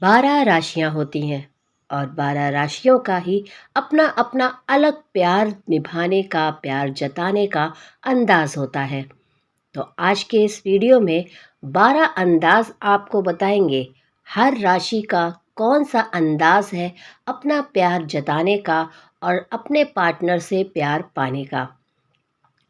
12 राशियां होती हैं और 12 राशियों का ही अपना अपना अलग प्यार निभाने का, प्यार जताने का अंदाज होता है। तो आज के इस वीडियो में 12 अंदाज आपको बताएंगे। हर राशि का कौन सा अंदाज है अपना प्यार जताने का और अपने पार्टनर से प्यार पाने का।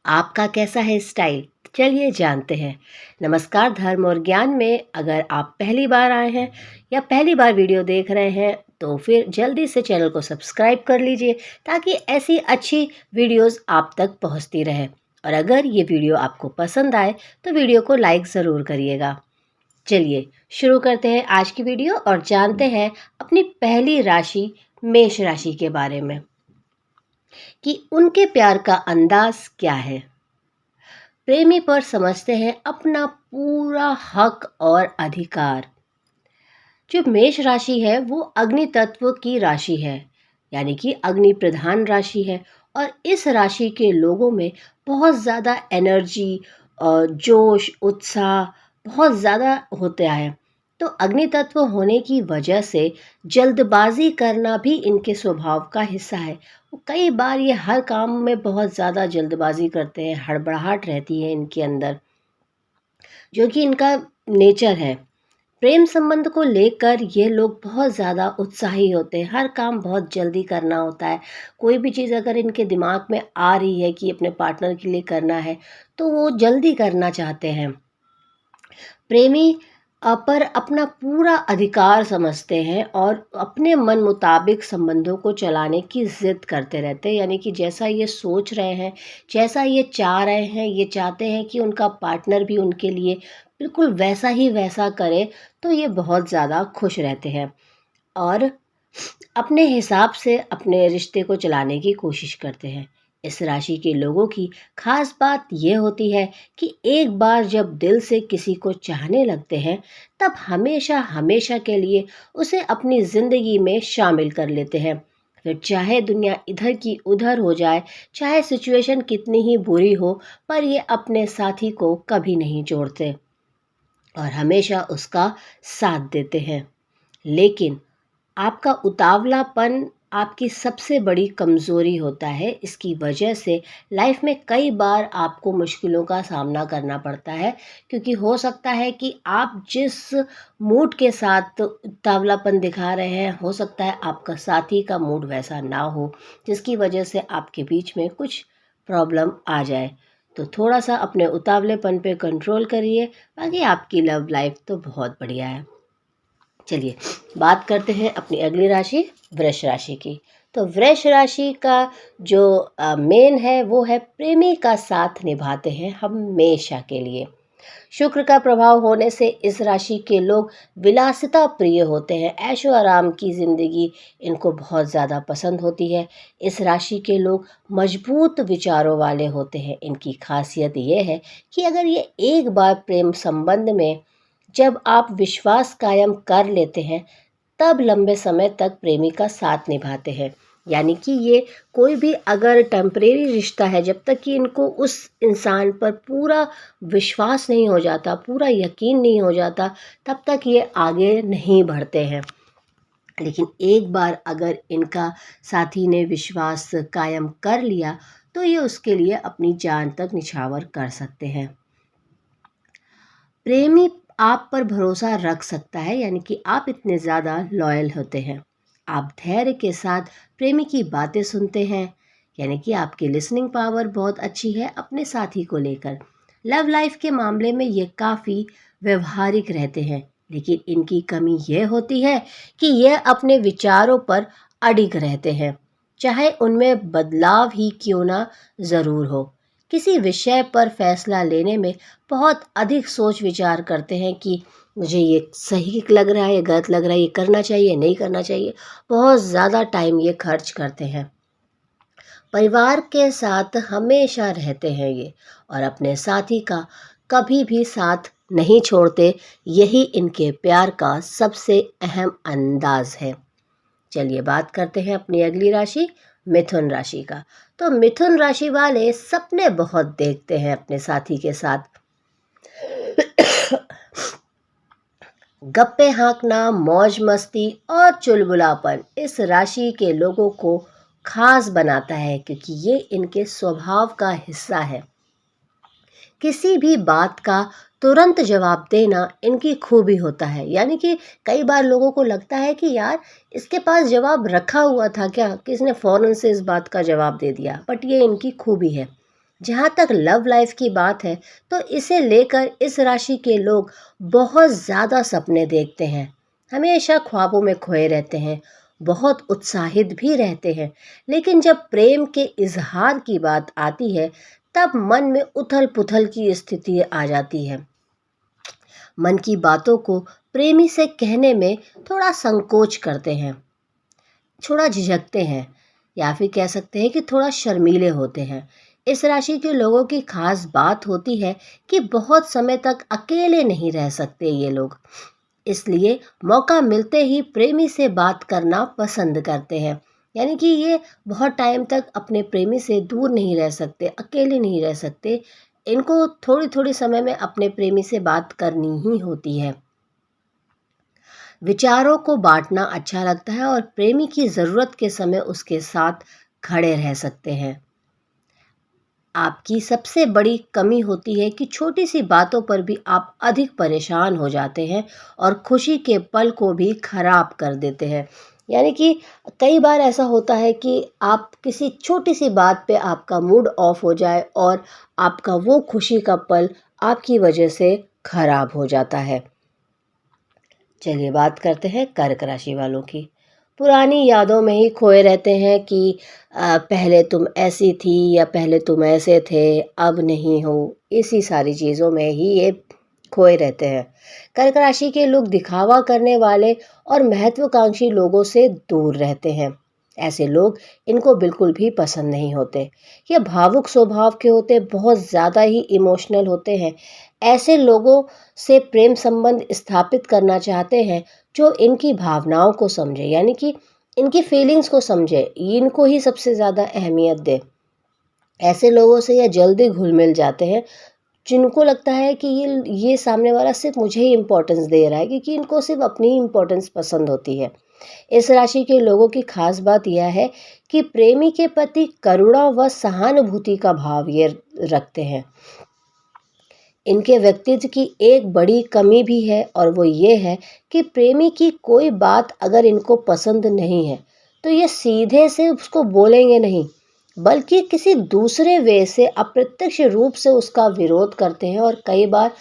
आपका कैसा है स्टाइल? चलिए जानते हैं। नमस्कार, धर्म और ज्ञान में अगर आप पहली बार आए हैं या पहली बार वीडियो देख रहे हैं तो फिर जल्दी से चैनल को सब्सक्राइब कर लीजिए ताकि ऐसी अच्छी वीडियोस आप तक पहुंचती रहे। और अगर ये वीडियो आपको पसंद आए तो वीडियो को लाइक ज़रूर करिएगा। चलिए शुरू करते हैं आज की वीडियो और जानते हैं अपनी पहली राशि मेष राशि के बारे में कि उनके प्यार का अंदाज क्या है। प्रेमी पर समझते हैं अपना पूरा हक और अधिकार। जो मेष राशि है वो अग्नि तत्व की राशि है, यानी कि अग्नि प्रधान राशि है। और इस राशि के लोगों में बहुत ज़्यादा एनर्जी और जोश उत्साह बहुत ज़्यादा होता है। तो अग्नि तत्व होने की वजह से जल्दबाजी करना भी इनके स्वभाव का हिस्सा है। वो कई बार ये हर काम में बहुत ज़्यादा जल्दबाजी करते हैं, हड़बड़ाहट रहती है इनके अंदर, जो कि इनका नेचर है। प्रेम संबंध को लेकर ये लोग बहुत ज़्यादा उत्साही होते हैं, हर काम बहुत जल्दी करना होता है। कोई भी चीज़ अगर इनके दिमाग में आ रही है कि अपने पार्टनर के लिए करना है तो वो जल्दी करना चाहते हैं। प्रेमी पर अपना पूरा अधिकार समझते हैं और अपने मन मुताबिक संबंधों को चलाने की ज़िद करते रहते हैं, यानी कि जैसा ये सोच रहे हैं, जैसा ये चाह रहे हैं, ये चाहते हैं कि उनका पार्टनर भी उनके लिए बिल्कुल वैसा ही वैसा करे। तो ये बहुत ज़्यादा खुश रहते हैं और अपने हिसाब से अपने रिश्ते को चलाने की कोशिश करते हैं। इस राशि के लोगों की खास बात यह होती है कि एक बार जब दिल से किसी को चाहने लगते हैं तब हमेशा हमेशा के लिए उसे अपनी ज़िंदगी में शामिल कर लेते हैं। फिर चाहे दुनिया इधर की उधर हो जाए, चाहे सिचुएशन कितनी ही बुरी हो, पर ये अपने साथी को कभी नहीं छोड़ते और हमेशा उसका साथ देते हैं। लेकिन आपका उतावलापन आपकी सबसे बड़ी कमज़ोरी होता है। इसकी वजह से लाइफ में कई बार आपको मुश्किलों का सामना करना पड़ता है, क्योंकि हो सकता है कि आप जिस मूड के साथ उतावलापन दिखा रहे हैं, हो सकता है आपका साथी का मूड वैसा ना हो, जिसकी वजह से आपके बीच में कुछ प्रॉब्लम आ जाए। तो थोड़ा सा अपने उतावलेपन पे कंट्रोल करिए, बाकी आपकी लव लाइफ तो बहुत बढ़िया है। चलिए बात करते हैं अपनी अगली राशि वृष राशि की। तो वृष राशि का जो मेन है वो है प्रेमी का साथ निभाते हैं हमेशा के लिए। शुक्र का प्रभाव होने से इस राशि के लोग विलासिता प्रिय होते हैं, ऐशो आराम की ज़िंदगी इनको बहुत ज़्यादा पसंद होती है। इस राशि के लोग मजबूत विचारों वाले होते हैं। इनकी खासियत ये है कि अगर ये एक बार प्रेम संबंध में जब आप विश्वास कायम कर लेते हैं तब लंबे समय तक प्रेमी का साथ निभाते हैं। यानी कि ये कोई भी अगर टेम्परेरी रिश्ता है, जब तक कि इनको उस इंसान पर पूरा विश्वास नहीं हो जाता, पूरा यकीन नहीं हो जाता, तब तक ये आगे नहीं बढ़ते हैं। लेकिन एक बार अगर इनका साथी ने विश्वास कायम कर लिया तो ये उसके लिए अपनी जान तक निछावर कर सकते हैं। प्रेमी आप पर भरोसा रख सकता है, यानी कि आप इतने ज़्यादा लॉयल होते हैं। आप धैर्य के साथ प्रेमी की बातें सुनते हैं, यानी कि आपकी लिसनिंग पावर बहुत अच्छी है अपने साथी को लेकर। लव लाइफ के मामले में ये काफ़ी व्यवहारिक रहते हैं, लेकिन इनकी कमी यह होती है कि यह अपने विचारों पर अडिग रहते हैं, चाहे उनमें बदलाव ही क्यों ना ज़रूर हो। किसी विषय पर फैसला लेने में बहुत अधिक सोच विचार करते हैं कि मुझे ये सही लग रहा है, ये गलत लग रहा है, ये करना चाहिए, नहीं करना चाहिए। बहुत ज़्यादा टाइम ये खर्च करते हैं। परिवार के साथ हमेशा रहते हैं ये और अपने साथी का कभी भी साथ नहीं छोड़ते। यही इनके प्यार का सबसे अहम अंदाज है। चलिए बात करते हैं अपनी अगली राशि मिथुन राशि का। तो मिथुन राशि वाले सपने बहुत देखते हैं अपने साथी के साथ। गप्पे हाँकना, मौज मस्ती और चुलबुलापन इस राशि के लोगों को खास बनाता है, क्योंकि ये इनके स्वभाव का हिस्सा है। किसी भी बात का तुरंत जवाब देना इनकी खूबी होता है। यानी कि कई बार लोगों को लगता है कि यार इसके पास जवाब रखा हुआ था क्या, किसने फ़ौरन से इस बात का जवाब दे दिया, बट ये इनकी खूबी है। जहाँ तक लव लाइफ की बात है, तो इसे लेकर इस राशि के लोग बहुत ज़्यादा सपने देखते हैं, हमेशा ख्वाबों में खोए रहते हैं, बहुत उत्साहित भी रहते हैं। लेकिन जब प्रेम के इजहार की बात आती है, तब मन में उथल पुथल की स्थिति आ जाती है। मन की बातों को प्रेमी से कहने में थोड़ा संकोच करते हैं, थोड़ा झिझकते हैं, या फिर कह सकते हैं कि थोड़ा शर्मीले होते हैं। इस राशि के लोगों की खास बात होती है कि बहुत समय तक अकेले नहीं रह सकते ये लोग, इसलिए मौका मिलते ही प्रेमी से बात करना पसंद करते हैं। यानी कि ये बहुत टाइम तक अपने प्रेमी से दूर नहीं रह सकते, अकेले नहीं रह सकते। इनको थोड़ी थोड़ी समय में अपने प्रेमी से बात करनी ही होती है। विचारों को बांटना अच्छा लगता है और प्रेमी की ज़रूरत के समय उसके साथ खड़े रह सकते हैं। आपकी सबसे बड़ी कमी होती है कि छोटी सी बातों पर भी आप अधिक परेशान हो जाते हैं और खुशी के पल को भी खराब कर देते हैं। यानी कि कई बार ऐसा होता है कि आप किसी छोटी सी बात पे आपका मूड ऑफ हो जाए और आपका वो खुशी का पल आपकी वजह से खराब हो जाता है। चलिए बात करते हैं कर्क राशि वालों की। पुरानी यादों में ही खोए रहते हैं कि पहले तुम ऐसी थी या पहले तुम ऐसे थे, अब नहीं हो। इसी सारी चीज़ों में ही ये खोए रहते हैं। कर्क राशि के लोग दिखावा करने वाले और महत्वाकांक्षी लोगों से दूर रहते हैं। ऐसे लोग इनको बिल्कुल भी पसंद नहीं होते। ये भावुक स्वभाव के होते, बहुत ज़्यादा ही इमोशनल होते हैं। ऐसे लोगों से प्रेम संबंध स्थापित करना चाहते हैं जो इनकी भावनाओं को समझे, यानी कि इनकी फीलिंग्स को समझे, इनको ही सबसे ज़्यादा अहमियत दे। ऐसे लोगों से ये जल्दी घुल मिल जाते हैं, जिनको लगता है कि ये सामने वाला सिर्फ मुझे ही इम्पोर्टेंस दे रहा है, क्योंकि इनको सिर्फ अपनी ही इम्पोर्टेंस पसंद होती है। इस राशि के लोगों की खास बात यह है कि प्रेमी के प्रति करुणा व सहानुभूति का भाव ये रखते हैं। इनके व्यक्तित्व की एक बड़ी कमी भी है, और वो ये है कि प्रेमी की कोई बात अगर इनको पसंद नहीं है तो ये सीधे से उसको बोलेंगे नहीं, बल्कि किसी दूसरे वे से अप्रत्यक्ष रूप से उसका विरोध करते हैं। और कई बार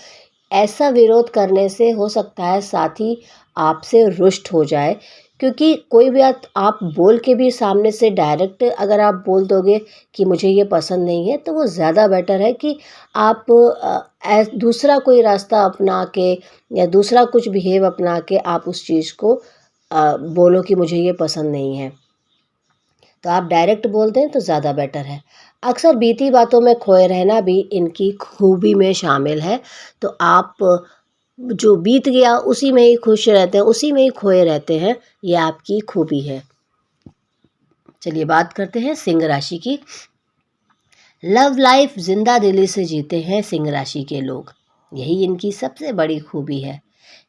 ऐसा विरोध करने से हो सकता है साथी आपसे रुष्ट हो जाए, क्योंकि कोई भी बात आप बोल के भी सामने से डायरेक्ट अगर आप बोल दोगे कि मुझे ये पसंद नहीं है, तो वो ज़्यादा बेटर है कि आप दूसरा कोई रास्ता अपना के या दूसरा कुछ बिहेव अपना के आप उस चीज़ को बोलो कि मुझे ये पसंद नहीं है। तो आप डायरेक्ट बोल दें तो ज़्यादा बेटर है। अक्सर बीती बातों में खोए रहना भी इनकी खूबी में शामिल है। तो आप जो बीत गया उसी में ही खुश रहते हैं, उसी में ही खोए रहते हैं, ये आपकी खूबी है। चलिए बात करते हैं सिंह राशि की। लव लाइफ जिंदा दिली से जीते हैं सिंह राशि के लोग, यही इनकी सबसे बड़ी खूबी है।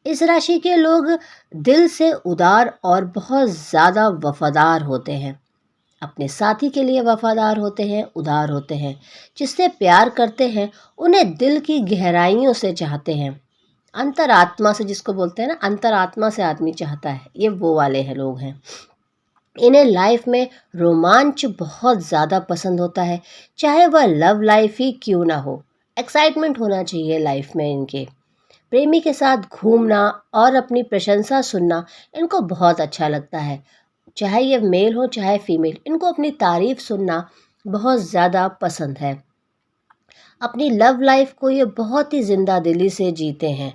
इस राशि के लोग दिल से उदार और बहुत ज़्यादा वफादार होते हैं। अपने साथी के लिए वफादार होते हैं, उदार होते हैं। जिससे प्यार करते हैं उन्हें दिल की गहराइयों से चाहते हैं। अंतरात्मा से, जिसको बोलते हैं ना, अंतरात्मा से आदमी चाहता है, ये वो वाले हैं लोग हैं। इन्हें लाइफ में रोमांच बहुत ज़्यादा पसंद होता है, चाहे वह लव लाइफ ही क्यों ना हो। एक्साइटमेंट होना चाहिए लाइफ में इनके। प्रेमी के साथ घूमना और अपनी प्रशंसा सुनना इनको बहुत अच्छा लगता है। चाहे ये मेल हो चाहे फीमेल, इनको अपनी तारीफ सुनना बहुत ज़्यादा पसंद है। अपनी लव लाइफ को ये बहुत ही जिंदा दिली से जीते हैं।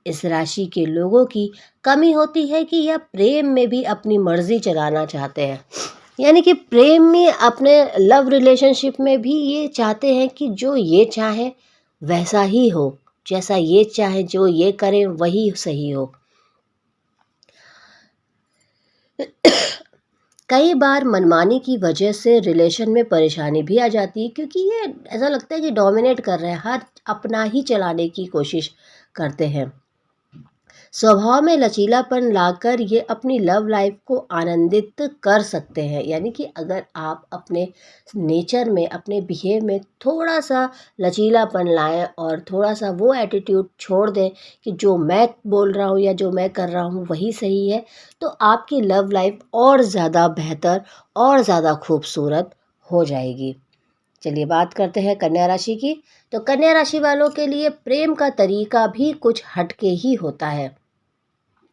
इस राशि के लोगों की कमी होती है कि यह प्रेम में भी अपनी मर्जी चलाना चाहते हैं। यानी कि प्रेम में, अपने लव रिलेशनशिप में भी ये चाहते हैं कि जो ये चाहे वैसा ही हो, जैसा ये चाहे, जो ये करें वही सही हो। कई बार मनमानी की वजह से रिलेशन में परेशानी भी आ जाती है, क्योंकि ये ऐसा लगता है कि डोमिनेट कर रहे हैं, हर अपना ही चलाने की कोशिश करते हैं। स्वभाव में लचीलापन लाकर ये अपनी लव लाइफ को आनंदित कर सकते हैं। यानी कि अगर आप अपने नेचर में, अपने बिहेव में थोड़ा सा लचीलापन लाएं और थोड़ा सा वो एटीट्यूड छोड़ दें कि जो मैं बोल रहा हूँ या जो मैं कर रहा हूँ वही सही है, तो आपकी लव लाइफ और ज़्यादा बेहतर और ज़्यादा खूबसूरत हो जाएगी। चलिए बात करते हैं कन्या राशि की। तो कन्या राशि वालों के लिए प्रेम का तरीका भी कुछ हटके ही होता है।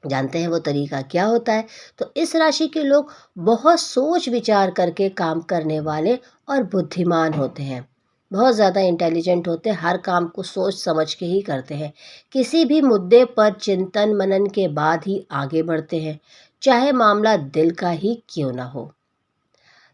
जानते हैं वो तरीका क्या होता है? तो इस राशि के लोग बहुत सोच विचार करके काम करने वाले और बुद्धिमान होते हैं। बहुत ज़्यादा इंटेलिजेंट होते हैं, हर काम को सोच समझ के ही करते हैं। किसी भी मुद्दे पर चिंतन मनन के बाद ही आगे बढ़ते हैं, चाहे मामला दिल का ही क्यों ना हो।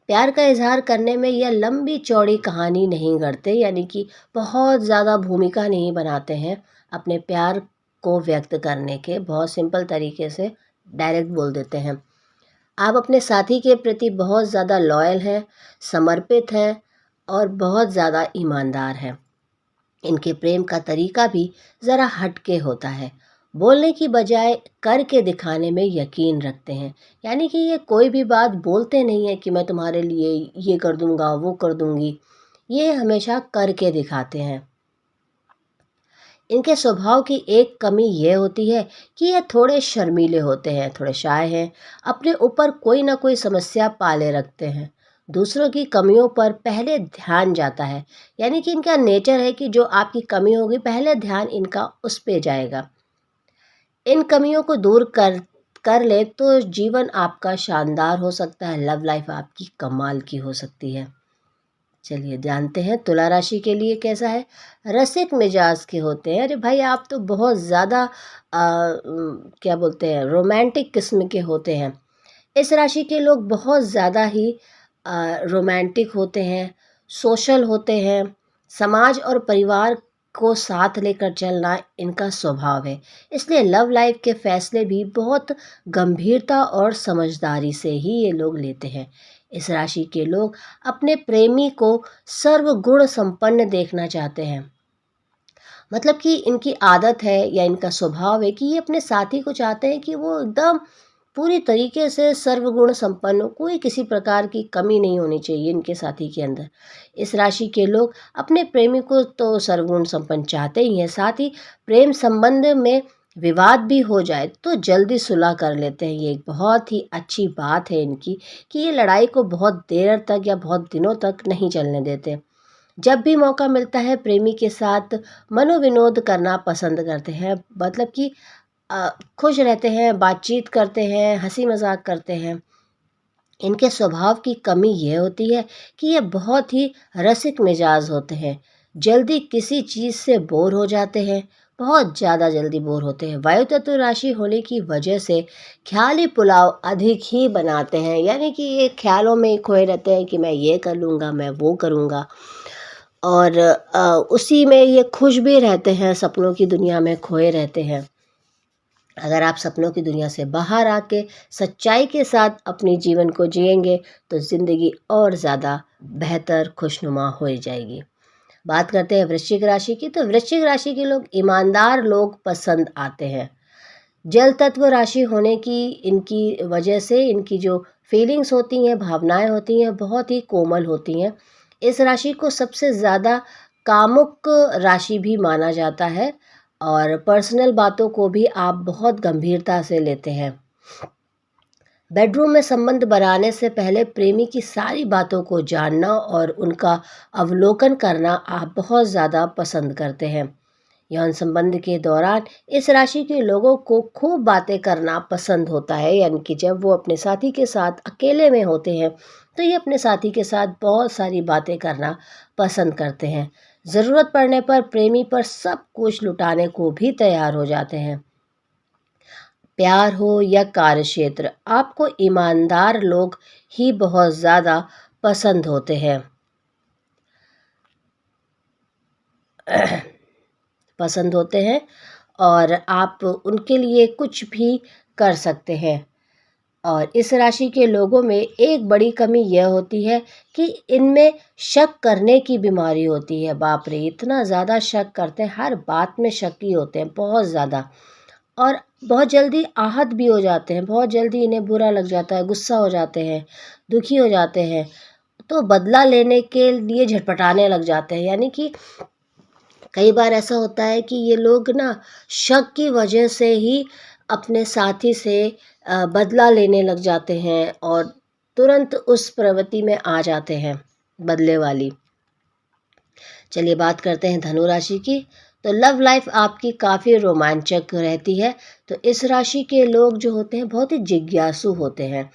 प्यार का इजहार करने में यह लंबी चौड़ी कहानी नहीं गढ़ते, यानी कि बहुत ज़्यादा भूमिका नहीं बनाते हैं। अपने प्यार को व्यक्त करने के बहुत सिंपल तरीके से डायरेक्ट बोल देते हैं। आप अपने साथी के प्रति बहुत ज़्यादा लॉयल हैं, समर्पित हैं और बहुत ज़्यादा ईमानदार हैं। इनके प्रेम का तरीका भी ज़रा हटके होता है। बोलने की बजाय करके दिखाने में यकीन रखते हैं। यानी कि ये कोई भी बात बोलते नहीं है कि मैं तुम्हारे लिए ये कर दूंगा, वो कर दूंगी। ये हमेशा करके दिखाते हैं। इनके स्वभाव की एक कमी ये होती है कि ये थोड़े शर्मीले होते हैं, थोड़े शाय हैं, अपने ऊपर कोई ना कोई समस्या पाले रखते हैं। दूसरों की कमियों पर पहले ध्यान जाता है। यानी कि इनका नेचर है कि जो आपकी कमी होगी पहले ध्यान इनका उस पे जाएगा। इन कमियों को दूर कर कर ले तो जीवन आपका शानदार हो सकता है, लव लाइफ आपकी कमाल की हो सकती है। चलिए जानते हैं तुला राशि के लिए कैसा है। रसिक मिजाज के होते हैं। अरे भाई आप तो बहुत ज़्यादा क्या बोलते हैं, रोमांटिक किस्म के होते हैं। इस राशि के लोग बहुत ज़्यादा ही रोमांटिक होते हैं, सोशल होते हैं। समाज और परिवार को साथ लेकर चलना इनका स्वभाव है। इसलिए लव लाइफ के फैसले भी बहुत गंभीरता और समझदारी से ही ये लोग लेते हैं। इस राशि के लोग अपने प्रेमी को सर्वगुण संपन्न देखना चाहते हैं। मतलब कि इनकी आदत है या इनका स्वभाव है कि ये अपने साथी को चाहते हैं कि वो एकदम पूरी तरीके से सर्वगुण संपन्न हो, कोई किसी प्रकार की कमी नहीं होनी चाहिए इनके साथी के अंदर। इस राशि के लोग अपने प्रेमी को तो सर्वगुण संपन्न चाहते ही हैं, साथ ही प्रेम संबंध में विवाद भी हो जाए तो जल्दी सुलह कर लेते हैं। ये एक बहुत ही अच्छी बात है इनकी कि ये लड़ाई को बहुत देर तक या बहुत दिनों तक नहीं चलने देते। जब भी मौका मिलता है प्रेमी के साथ मनोविनोद करना पसंद करते हैं। मतलब कि खुश रहते हैं, बातचीत करते हैं, हंसी मजाक करते हैं। इनके स्वभाव की कमी ये होती है कि ये बहुत ही रसिक मिजाज होते हैं। जल्दी किसी चीज़ से बोर हो जाते हैं, बहुत ज़्यादा जल्दी बोर होते हैं। वायु तत्व राशि होने की वजह से ख्याली पुलाव अधिक ही बनाते हैं। यानी कि ये ख्यालों में ही खोए रहते हैं कि मैं ये कर लूँगा, मैं वो करूँगा। और उसी में ये खुश भी रहते हैं, सपनों की दुनिया में खोए रहते हैं। अगर आप सपनों की दुनिया से बाहर आके सच्चाई के साथ अपने जीवन को जिएंगे तो ज़िंदगी और ज़्यादा बेहतर खुशनुमा हो जाएगी। बात करते हैं वृश्चिक राशि की। तो वृश्चिक राशि के लोग ईमानदार लोग पसंद आते हैं। जल तत्व राशि होने की इनकी वजह से इनकी जो फीलिंग्स होती हैं, भावनाएं होती हैं, बहुत ही कोमल होती हैं। इस राशि को सबसे ज़्यादा कामुक राशि भी माना जाता है और पर्सनल बातों को भी आप बहुत गंभीरता से लेते हैं। बेडरूम में संबंध बनाने से पहले प्रेमी की सारी बातों को जानना और उनका अवलोकन करना आप बहुत ज़्यादा पसंद करते हैं। यौन संबंध के दौरान इस राशि के लोगों को खूब बातें करना पसंद होता है। यानी कि जब वो अपने साथी के साथ अकेले में होते हैं तो ये अपने साथी के साथ बहुत सारी बातें करना पसंद करते हैं। ज़रूरत पड़ने पर प्रेमी पर सब कुछ लुटाने को भी तैयार हो जाते हैं। प्यार हो या कार्यक्षेत्र, आपको ईमानदार लोग ही बहुत ज़्यादा पसंद होते हैं। पसंद होते हैं और आप उनके लिए कुछ भी कर सकते हैं। और इस राशि के लोगों में एक बड़ी कमी यह होती है कि इनमें शक करने की बीमारी होती है। बाप रे, इतना ज़्यादा शक करते हैं, हर बात में शक ही होते हैं, बहुत ज़्यादा। और बहुत जल्दी आहत भी हो जाते हैं, बहुत जल्दी इन्हें बुरा लग जाता है, गुस्सा हो जाते हैं, दुखी हो जाते हैं, तो बदला लेने के लिए झटपटाने लग जाते हैं। यानी कि कई बार ऐसा होता है कि ये लोग ना शक की वजह से ही अपने साथी से बदला लेने लग जाते हैं और तुरंत उस प्रवृत्ति में आ जाते हैं बदले वाली। चलिए बात करते हैं धनु राशि की। तो लव लाइफ आपकी काफ़ी रोमांचक रहती है। तो इस राशि के लोग जो होते हैं बहुत ही जिज्ञासु होते हैं।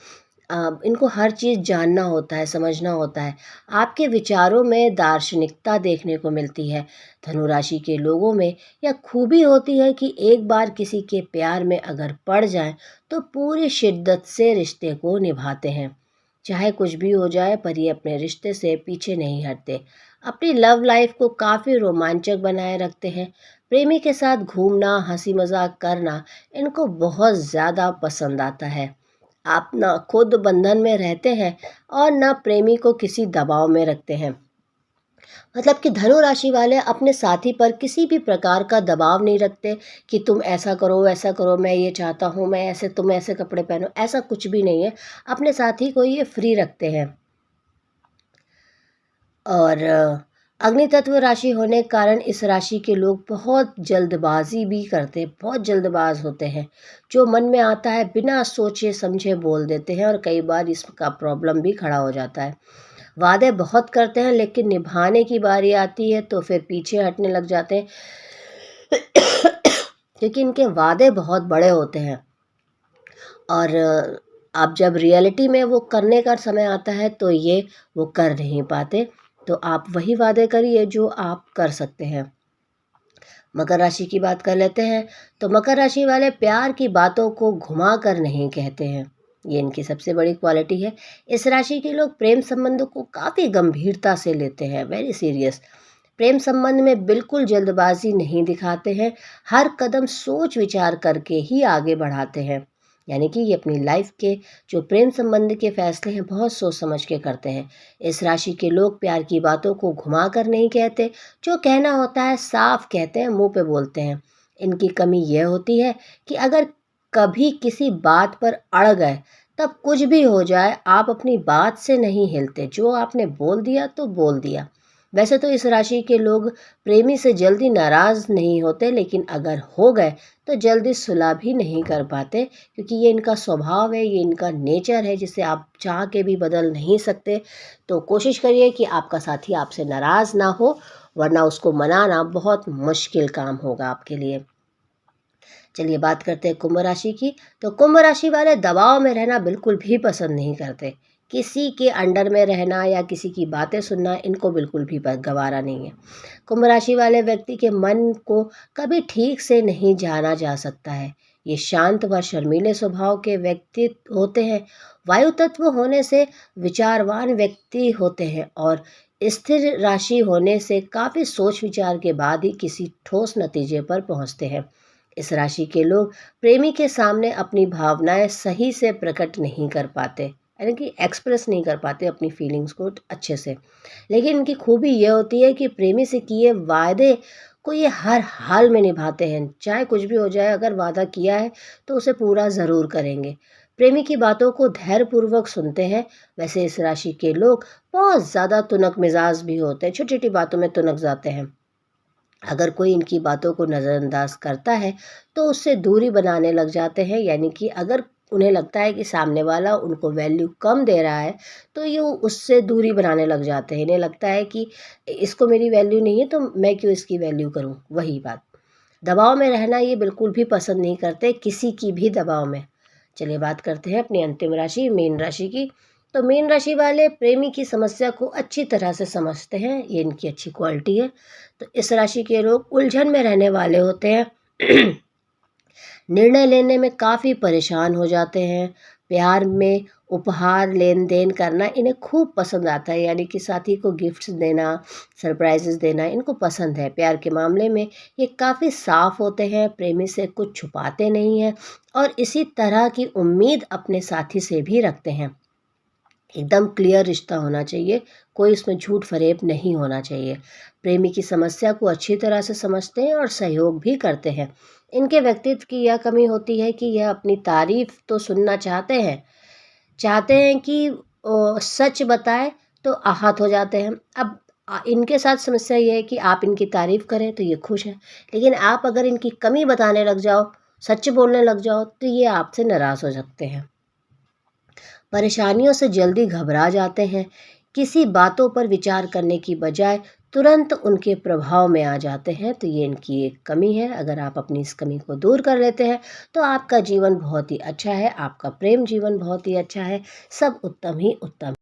इनको हर चीज़ जानना होता है, समझना होता है। आपके विचारों में दार्शनिकता देखने को मिलती है। धनु राशि के लोगों में यह खूबी होती है कि एक बार किसी के प्यार में अगर पड़ जाएं तो पूरी शिद्दत से रिश्ते को निभाते हैं। चाहे कुछ भी हो जाए पर ये अपने रिश्ते से पीछे नहीं हटते। अपनी लव लाइफ को काफ़ी रोमांचक बनाए रखते हैं। प्रेमी के साथ घूमना, हंसी मजाक करना इनको बहुत ज़्यादा पसंद आता है। आप ना खुद बंधन में रहते हैं और ना प्रेमी को किसी दबाव में रखते हैं। मतलब कि धनु राशि वाले अपने साथी पर किसी भी प्रकार का दबाव नहीं रखते कि तुम ऐसा करो वैसा करो, मैं ये चाहता हूँ, मैं ऐसे, तुम ऐसे कपड़े पहनो, ऐसा कुछ भी नहीं है। अपने साथी को ये फ्री रखते हैं। और अग्नि तत्व राशि होने के कारण इस राशि के लोग बहुत जल्दबाजी भी करते हैं, बहुत जल्दबाज होते हैं। जो मन में आता है बिना सोचे समझे बोल देते हैं और कई बार इसका प्रॉब्लम भी खड़ा हो जाता है। वादे बहुत करते हैं लेकिन निभाने की बारी आती है तो फिर पीछे हटने लग जाते हैं क्योंकि इनके वादे बहुत बड़े होते हैं। और अब जब रियलिटी में वो करने का समय आता है तो ये वो कर नहीं पाते। तो आप वही वादे करिए जो आप कर सकते हैं। मकर राशि की बात कर लेते हैं। तो मकर राशि वाले प्यार की बातों को घुमा कर नहीं कहते हैं, ये इनकी सबसे बड़ी क्वालिटी है। इस राशि के लोग प्रेम संबंधों को काफ़ी गंभीरता से लेते हैं, वेरी सीरियस। प्रेम संबंध में बिल्कुल जल्दबाजी नहीं दिखाते हैं, हर कदम सोच विचार करके ही आगे बढ़ाते हैं। यानी कि ये अपनी लाइफ के जो प्रेम संबंध के फैसले हैं बहुत सोच समझ के करते हैं। इस राशि के लोग प्यार की बातों को घुमा कर नहीं कहते, जो कहना होता है साफ कहते हैं, मुंह पे बोलते हैं। इनकी कमी यह होती है कि अगर कभी किसी बात पर अड़ गए तब कुछ भी हो जाए आप अपनी बात से नहीं हिलते, जो आपने बोल दिया तो बोल दिया। वैसे तो इस राशि के लोग प्रेमी से जल्दी नाराज़ नहीं होते, लेकिन अगर हो गए तो जल्दी सुलह भी नहीं कर पाते, क्योंकि ये इनका स्वभाव है, ये इनका नेचर है जिसे आप चाह के भी बदल नहीं सकते। तो कोशिश करिए कि आपका साथी आपसे नाराज़ ना हो, वरना उसको मनाना बहुत मुश्किल काम होगा आपके लिए। चलिए बात करते हैं कुंभ राशि की। तो कुंभ राशि वाले दबाव में रहना बिल्कुल भी पसंद नहीं करते। किसी के अंडर में रहना या किसी की बातें सुनना इनको बिल्कुल भी गवारा नहीं है। कुंभ राशि वाले व्यक्ति के मन को कभी ठीक से नहीं जाना जा सकता है। ये शांत व शर्मीले स्वभाव के व्यक्ति होते हैं। वायु तत्व होने से विचारवान व्यक्ति होते हैं और स्थिर राशि होने से काफ़ी सोच विचार के बाद ही किसी ठोस नतीजे पर पहुंचते हैं। इस राशि के लोग प्रेमी के सामने अपनी भावनाएं सही से प्रकट नहीं कर पाते, यानी कि एक्सप्रेस नहीं कर पाते अपनी फीलिंग्स को अच्छे से। लेकिन इनकी खूबी यह होती है कि प्रेमी से किए वादे को ये हर हाल में निभाते हैं, चाहे कुछ भी हो जाए। अगर वादा किया है तो उसे पूरा ज़रूर करेंगे। प्रेमी की बातों को धैर्यपूर्वक सुनते हैं। वैसे इस राशि के लोग बहुत ज़्यादा तुनक मिजाज भी होते हैं, छोटी छोटी बातों में तुनक जाते हैं। अगर कोई इनकी बातों को नज़रअंदाज करता है तो उससे दूरी बनाने लग जाते हैं। यानी कि अगर उन्हें लगता है कि सामने वाला उनको वैल्यू कम दे रहा है तो ये उससे दूरी बनाने लग जाते हैं। इन्हें लगता है कि इसको मेरी वैल्यू नहीं है तो मैं क्यों इसकी वैल्यू करूं। वही बात, दबाव में रहना ये बिल्कुल भी पसंद नहीं करते, किसी की भी दबाव में। चलिए बात करते हैं अपनी अंतिम राशि मीन राशि की। तो मीन राशि वाले प्रेमी की समस्या को अच्छी तरह से समझते हैं, ये इनकी अच्छी क्वालिटी है। तो इस राशि के लोग उलझन में रहने वाले होते हैं निर्णय लेने में काफ़ी परेशान हो जाते हैं। प्यार में उपहार लेन देन करना इन्हें खूब पसंद आता है, यानी कि साथी को गिफ्ट्स देना, सरप्राइजेस देना इनको पसंद है। प्यार के मामले में ये काफ़ी साफ होते हैं, प्रेमी से कुछ छुपाते नहीं हैं और इसी तरह की उम्मीद अपने साथी से भी रखते हैं। एकदम क्लियर रिश्ता होना चाहिए, कोई इसमें झूठ-फरेब नहीं होना चाहिए। प्रेमी की समस्या को अच्छी तरह से समझते हैं और सहयोग भी करते हैं। इनके व्यक्तित्व की यह कमी होती है कि यह अपनी तारीफ़ तो सुनना चाहते हैं कि सच बताएँ तो आहत हो जाते हैं। अब इनके साथ समस्या ये है कि आप इनकी तारीफ़ करें तो ये खुश हैं, लेकिन आप अगर इनकी कमी बताने लग जाओ, सच बोलने लग जाओ तो ये आपसे नाराज़ हो सकते हैं। परेशानियों से जल्दी घबरा जाते हैं, किसी बातों पर विचार करने की बजाय तुरंत उनके प्रभाव में आ जाते हैं, तो ये इनकी एक कमी है। अगर आप अपनी इस कमी को दूर कर लेते हैं तो आपका जीवन बहुत ही अच्छा है, आपका प्रेम जीवन बहुत ही अच्छा है, सब उत्तम ही उत्तम।